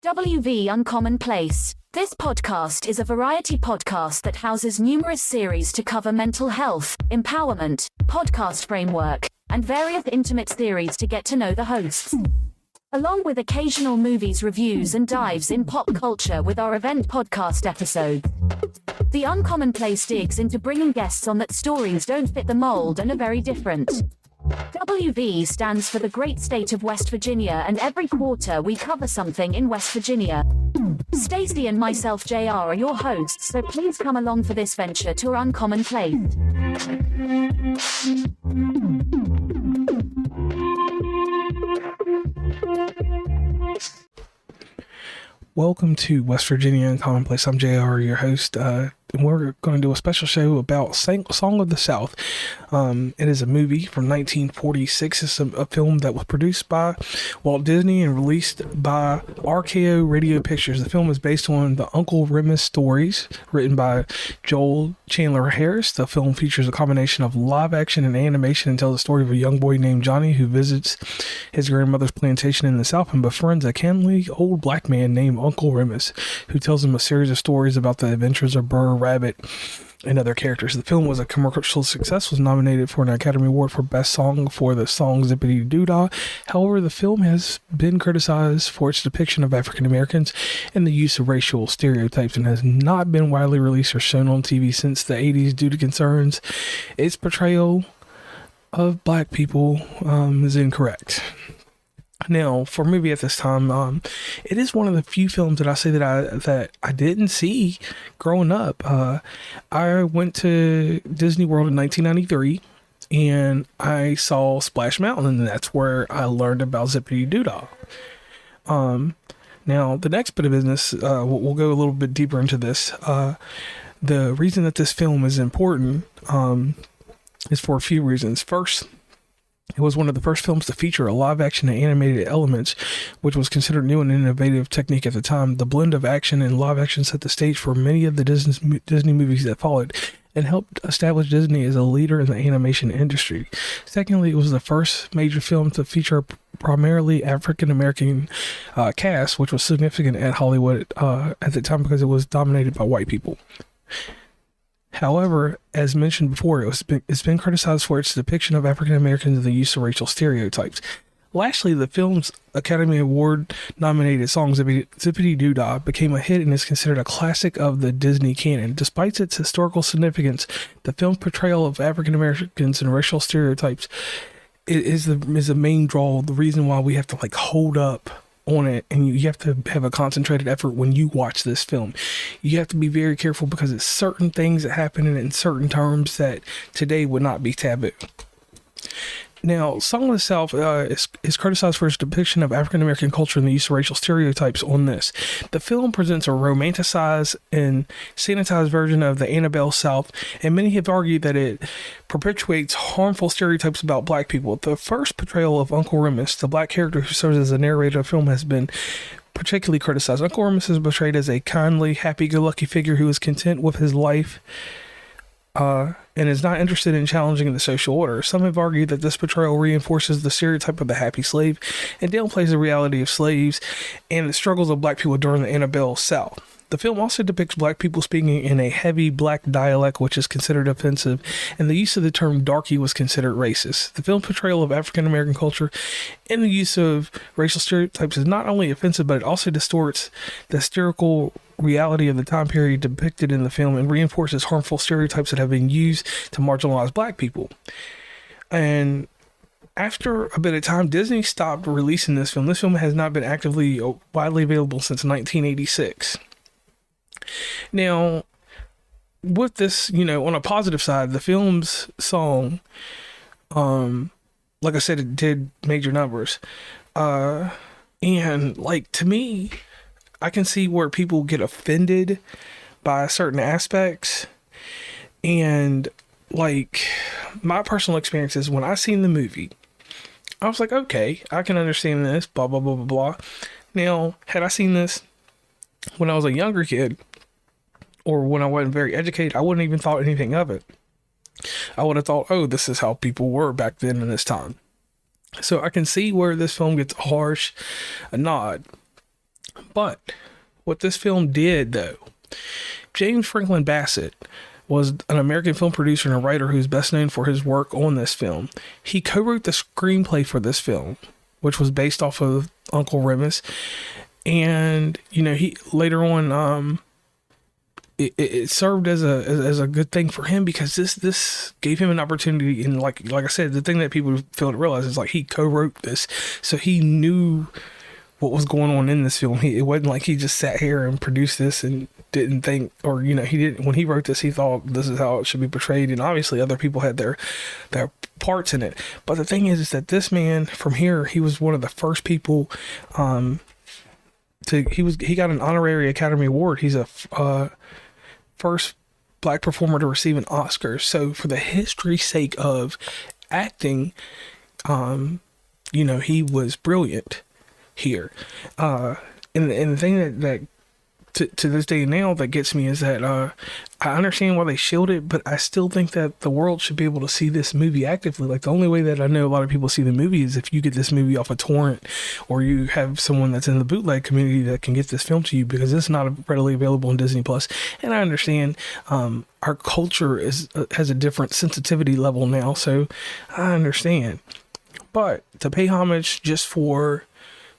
WV Uncommon Place. This podcast is a variety podcast that houses numerous series to cover mental health, empowerment, podcast framework, and various intimate theories to get to know the hosts. Along with occasional movies reviews and dives in pop culture with our event podcast episodes. The Uncommon Place digs into bringing guests on that stories don't fit the mold and are very different. WV stands for the great state of West Virginia, and every quarter we cover something in West Virginia. Stacey and myself, JR, are your hosts, so please come along for this venture to our Uncommon Place. Welcome to West Virginia Uncommon Place. I'm JR, your host, and we're going to do a special show about Song of the South. It is a movie from 1946. It's a film that was produced by Walt Disney and released by RKO Radio Pictures. The film is based on the Uncle Remus stories written by Joel Chandler Harris. The film features a combination of live action and animation and tells the story of a young boy named Johnny who visits his grandmother's plantation in the South and befriends a kindly old black man named Uncle Remus, who tells him a series of stories about the adventures of Brer Rabbit and other characters. The film was a commercial success, was nominated for an Academy Award for Best Song for the song Zip-a-Dee-Doo-Dah. However, the film has been criticized for its depiction of African Americans and the use of racial stereotypes, and has not been widely released or shown on TV since the 80s due to concerns its portrayal of black people is incorrect. Now, for a movie at this time, it is one of the few films that I say that I didn't see growing up. I went to Disney World in 1993, and I saw Splash Mountain, and that's where I learned about Zip-a-Dee-Doo-Dah. Now, the next bit of business, we'll go a little bit deeper into this. The reason that this film is important is for a few reasons. First, it was one of the first films to feature a live-action and animated elements, which was considered new and innovative technique at the time. The blend of action and live-action set the stage for many of the Disney movies that followed, and helped establish Disney as a leader in the animation industry. Secondly, it was the first major film to feature a primarily African-American cast, which was significant at Hollywood at the time because it was dominated by white people. However, as mentioned before, it's been criticized for its depiction of African Americans and the use of racial stereotypes. Lastly, the film's Academy Award nominated song Zip-a-Dee-Doo-Dah became a hit and is considered a classic of the Disney canon. Despite its historical significance, the film's portrayal of African Americans and racial stereotypes is the main draw, the reason why we have to hold up on it, and you have to have a concentrated effort when you watch this film. You have to be very careful because it's certain things that happen in certain terms that today would not be taboo. Now, Song of the South is criticized for its depiction of African American culture and the use of racial stereotypes on this. The film presents a romanticized and sanitized version of the Annabelle South, and many have argued that it perpetuates harmful stereotypes about black people. The first portrayal of Uncle Remus, the black character who serves as a narrator of the film, has been particularly criticized. Uncle Remus is portrayed as a kindly, happy-go-lucky figure who is content with his life and is not interested in challenging the social order. Some have argued that this portrayal reinforces the stereotype of the happy slave and downplays the reality of slaves and the struggles of black people during the Annabelle South. The film also depicts black people speaking in a heavy black dialect, which is considered offensive, and the use of the term darky was considered racist. The film's portrayal of African American culture and the use of racial stereotypes is not only offensive, but it also distorts the historical reality of the time period depicted in the film and reinforces harmful stereotypes that have been used to marginalize black people. And after a bit of time, Disney stopped releasing this film. This film has not been actively widely available since 1986. Now, with this, on a positive side, the film's song, like I said, it did major numbers. And to me, I can see where people get offended by certain aspects. And my personal experience is when I seen the movie, I was like, okay, I can understand this, blah, blah, blah, blah, blah. Now, had I seen this when I was a younger kid, or when I wasn't very educated, I wouldn't even thought anything of it. I would have thought, oh, this is how people were back then in this time. So I can see where this film gets harsh, a nod. But what this film did, though, James Franklin Bassett was an American film producer and a writer who's best known for his work on this film. He co-wrote the screenplay for this film, which was based off of Uncle Remus. And, you know, he later on, it served as a good thing for him, because this gave him an opportunity. And like I said, the thing that people fail to realize is, like, he co-wrote this, so he knew what was going on in this film. It wasn't like he just sat here and produced this and didn't think, or, you know, he didn't, when he wrote this, he thought this is how it should be portrayed. And obviously other people had their parts in it. But the thing is that this man from here, he was one of the first people, he got an honorary Academy Award. He's a first black performer to receive an Oscar. So for the history's sake of acting, you know, he was brilliant here. And the thing that to this day now that gets me is that I understand why they showed it, but I still think that the world should be able to see this movie actively. Like, the only way that I know a lot of people see the movie is if you get this movie off a torrent, or you have someone that's in the bootleg community that can get this film to you, because it's not readily available on Disney Plus. And I understand our culture has a different sensitivity level now, so I understand. But to pay homage just for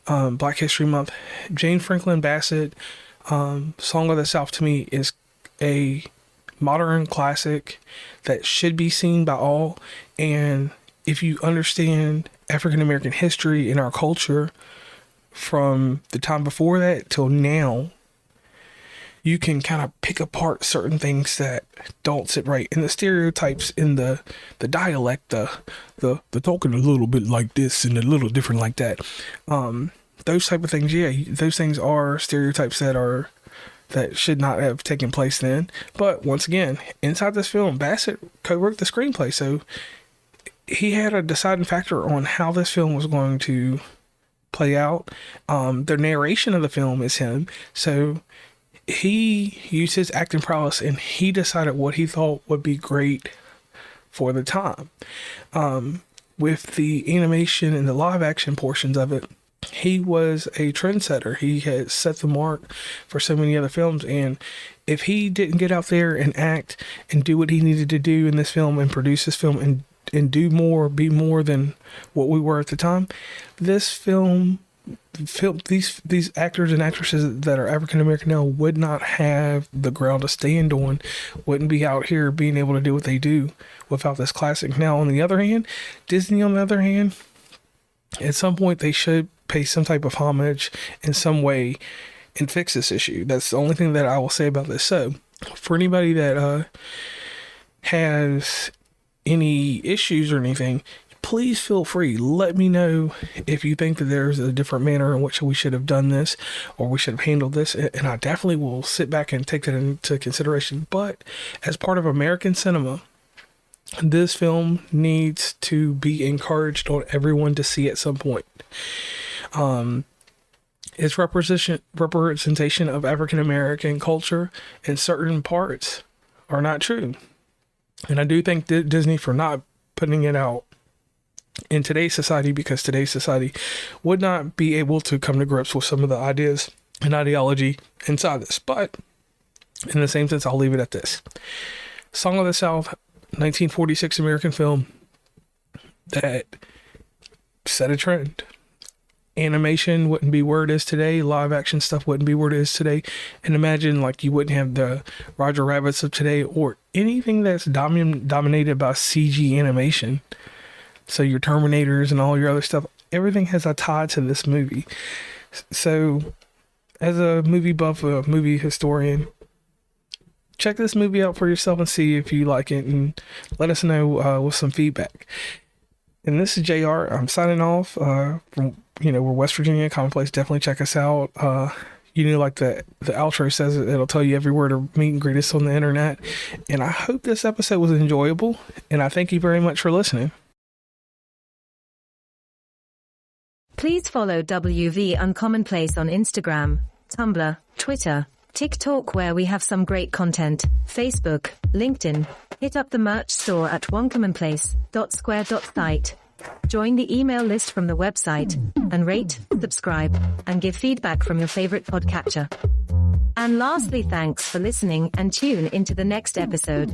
Black History Month, James Franklin Bassett, Song of the South, to me, is a modern classic that should be seen by all. And if you understand African American history and our culture from the time before that till now, you can kind of pick apart certain things that don't sit right. And the stereotypes in the dialect, the talking a little bit like this and a little different like that. Those type of things, yeah, those things are stereotypes that should not have taken place then. But once again, inside this film, Bassett co-wrote the screenplay, so he had a deciding factor on how this film was going to play out. The narration of the film is him, so he used his acting prowess and he decided what he thought would be great for the time. With the animation and the live action portions of it, he was a trendsetter. He had set the mark for so many other films, and if he didn't get out there and act and do what he needed to do in this film and produce this film and do more, be more than what we were at the time, this film these actors and actresses that are African American now would not have the ground to stand on, wouldn't be out here being able to do what they do without this classic. Now, on the other hand, Disney, on the other hand, at some point they should pay some type of homage in some way and fix this issue. That's the only thing that I will say about this. So for anybody that has any issues or anything, please feel free. Let me know if you think that there's a different manner in which we should have done this, or we should have handled this, and I definitely will sit back and take that into consideration. But as part of American cinema, this film needs to be encouraged on everyone to see at some point. Its representation of African American culture in certain parts are not true. And I do thank Disney for not putting it out in today's society, because today's society would not be able to come to grips with some of the ideas and ideology inside this. But in the same sense, I'll leave it at this. Song of the South, 1946 American film that set a trend. Animation wouldn't be where it is today. Live action stuff wouldn't be where it is today. And imagine, like, you wouldn't have the Roger Rabbits of today or anything that's dominated by CG animation. So your Terminators and all your other stuff, everything has a tie to this movie. So as a movie buff, a movie historian, check this movie out for yourself and see if you like it, and let us know with some feedback. And this is JR. I'm signing off from, we're West Virginia, Commonplace. Definitely check us out. Like the outro says, it'll tell you everywhere to meet and greet us on the internet. And I hope this episode was enjoyable, and I thank you very much for listening. Please follow WV Uncommonplace on Instagram, Tumblr, Twitter, TikTok, where we have some great content, Facebook, LinkedIn. Hit up the merch store at oncommonplace.square.site. Join the email list from the website and rate, subscribe, and give feedback from your favorite podcatcher. And lastly, thanks for listening and tune into the next episode.